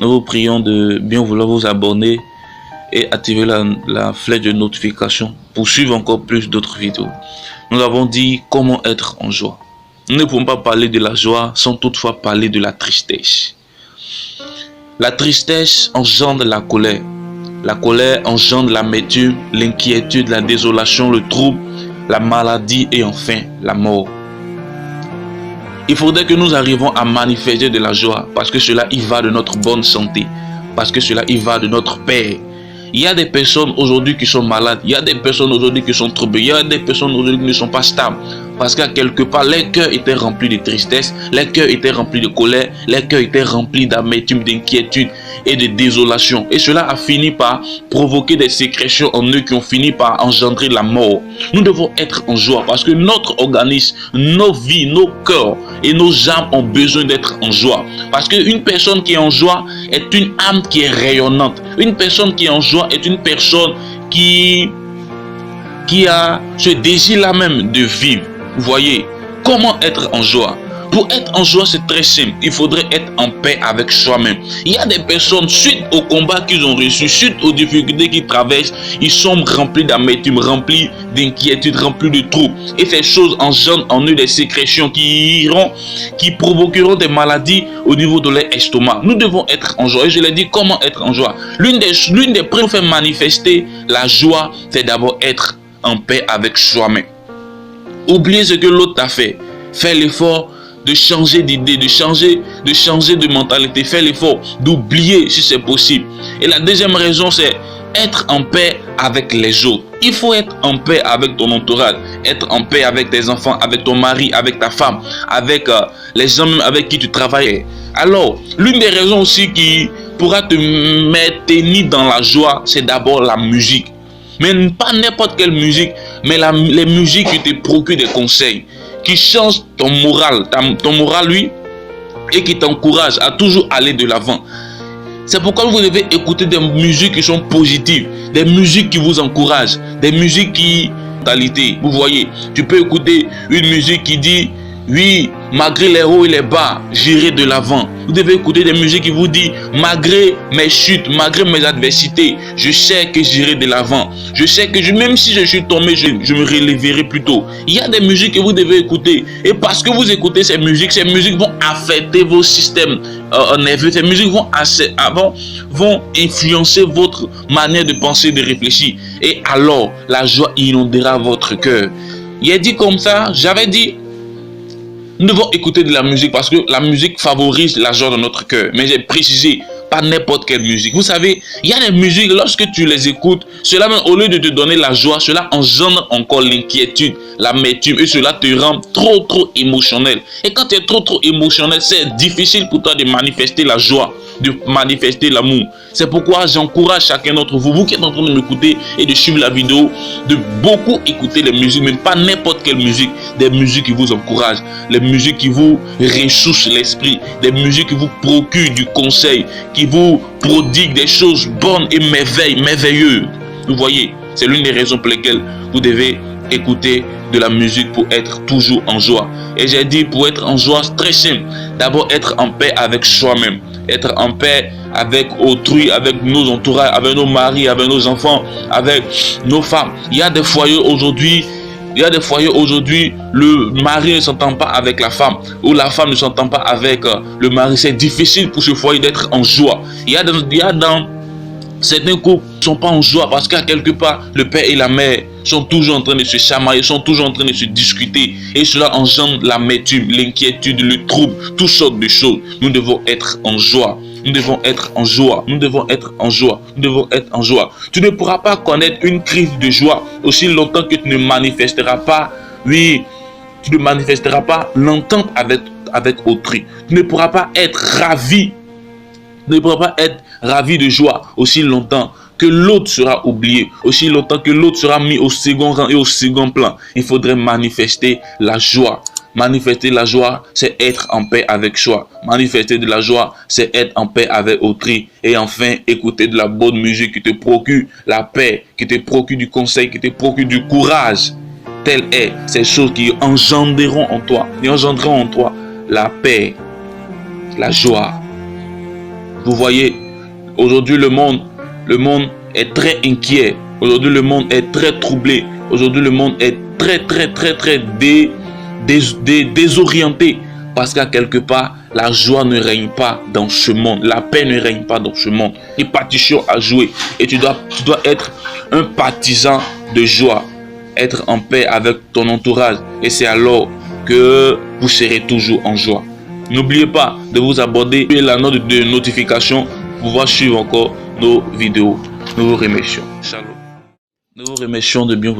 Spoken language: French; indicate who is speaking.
Speaker 1: nous vous prions de bien vouloir vous abonner et activer la flèche de notification pour suivre encore plus d'autres vidéos. Nous avons dit comment être en joie. Nous ne pouvons pas parler de la joie sans toutefois parler de la tristesse. La tristesse engendre la colère. La colère engendre l'amertume, l'inquiétude, la désolation, le trouble, la maladie et enfin la mort. Il faudrait que nous arrivions à manifester de la joie parce que cela y va de notre bonne santé, parce que cela y va de notre paix. Il y a des personnes aujourd'hui qui sont malades, il y a des personnes aujourd'hui qui sont troublées, il y a des personnes aujourd'hui qui ne sont pas stables. Parce qu'à quelque part, leur cœur était rempli de tristesse, leur cœur était rempli de colère, leur cœur était rempli d'amertume, d'inquiétude et de désolation. Et cela a fini par provoquer des sécrétions en eux qui ont fini par engendrer la mort. Nous devons être en joie parce que notre organisme, nos vies, nos cœurs et nos âmes ont besoin d'être en joie. Parce qu'une personne qui est en joie est une âme qui est rayonnante. Une personne qui est en joie est une personne qui a ce désir-là même de vivre. Vous voyez, comment être en joie? Pour être en joie, c'est très simple. Il faudrait être en paix avec soi-même. Il y a des personnes, suite au combat qu'ils ont reçu, suite aux difficultés qu'ils traversent, ils sont remplis d'amertume, remplis d'inquiétude, remplis de troubles. Et ces choses engendrent en eux des sécrétions qui provoqueront des maladies au niveau de leur estomac. Nous devons être en joie. Et je l'ai dit, comment être en joie? L'une des premières faire manifester la joie, c'est d'abord être en paix avec soi-même. Oubliez ce que l'autre t'a fait. Fais l'effort de changer d'idée, de changer de mentalité. Fais l'effort d'oublier si c'est possible. Et la deuxième raison, c'est être en paix avec les autres. Il faut être en paix avec ton entourage, être en paix avec tes enfants, avec ton mari, avec ta femme, avec les gens avec qui tu travailles. Alors, l'une des raisons aussi qui pourra te maintenir dans la joie, c'est d'abord la musique. Mais pas n'importe quelle musique, mais les musiques qui te procurent des conseils, qui changent ton moral, lui, et qui t'encouragent à toujours aller de l'avant. C'est pourquoi vous devez écouter des musiques qui sont positives, des musiques qui vous encouragent, des musiques qui... Vous voyez, tu peux écouter une musique qui dit... Oui, malgré les hauts et les bas, j'irai de l'avant. Vous devez écouter des musiques qui vous disent, malgré mes chutes, malgré mes adversités, je sais que j'irai de l'avant. Je sais que même si je suis tombé, je me relèverai plus tôt. Il y a des musiques que vous devez écouter. Et parce que vous écoutez ces musiques vont affecter vos systèmes nerveux. Ces musiques vont influencer votre manière de penser, de réfléchir. Et alors, la joie inondera votre cœur. Il est dit comme ça, j'avais dit, nous devons écouter de la musique parce que la musique favorise la joie dans notre cœur. Mais j'ai précisé, pas n'importe quelle musique. Vous savez, il y a des musiques, lorsque tu les écoutes, cela même, au lieu de te donner la joie, cela engendre encore l'inquiétude, l'amertume et cela te rend trop émotionnel. Et quand tu es trop émotionnel, c'est difficile pour toi de manifester la joie, de manifester l'amour. C'est pourquoi j'encourage chacun d'entre vous, vous qui êtes en train de m'écouter et de suivre la vidéo, de beaucoup écouter les musiques, même pas n'importe quelle musique, des musiques qui vous encouragent, les musiques qui vous ressourcent l'esprit, des musiques qui vous procurent du conseil, qui vous prodiguent des choses bonnes et merveilleuses. Vous voyez, c'est l'une des raisons pour lesquelles vous devez écouter de la musique pour être toujours en joie. Et j'ai dit pour être en joie, c'est très simple. D'abord être en paix avec soi-même, être en paix avec autrui, avec nos entourages, avec nos maris, avec nos enfants, avec nos femmes. Il y a des foyers aujourd'hui, le mari ne s'entend pas avec la femme ou la femme ne s'entend pas avec le mari. C'est difficile pour ce foyer d'être en joie. Il y a dans certains couples ne sont pas en joie parce qu'à quelque part, le père et la mère sont toujours en train de se chamailler, sont toujours en train de se discuter. Et cela engendre l'amertume, l'inquiétude, le trouble, toutes sortes de choses. Nous devons être en joie. Nous devons être en joie. Nous devons être en joie. Nous devons être en joie. Tu ne pourras pas connaître une crise de joie aussi longtemps que tu ne manifesteras pas, tu ne manifesteras pas l'entente avec autrui. Tu ne pourras pas être ravi. Tu ne pourras pas être ravi de joie aussi longtemps que l'autre sera oublié, aussi longtemps que l'autre sera mis au second rang et au second plan. Il faudrait manifester la joie. Manifester la joie, c'est être en paix avec soi. Manifester de la joie, c'est être en paix avec autrui. Et enfin, écouter de la bonne musique qui te procure la paix, qui te procure du conseil, qui te procure du courage. Telles est ces choses qui engendreront en toi la paix, la joie Vous voyez, aujourd'hui le monde est très inquiet. Aujourd'hui le monde est très troublé. Aujourd'hui le monde est très désorienté. Parce qu'à quelque part, la joie ne règne pas dans ce monde. La paix ne règne pas dans ce monde. Il y a une partition à jouer. Et tu dois être un partisan de joie. Être en paix avec ton entourage. Et c'est alors que vous serez toujours en joie. N'oubliez pas de vous abonner et la note de notification pour pouvoir suivre encore nos vidéos. Nous vous remercions. Shalom. Nous vous remercions de bien vouloir.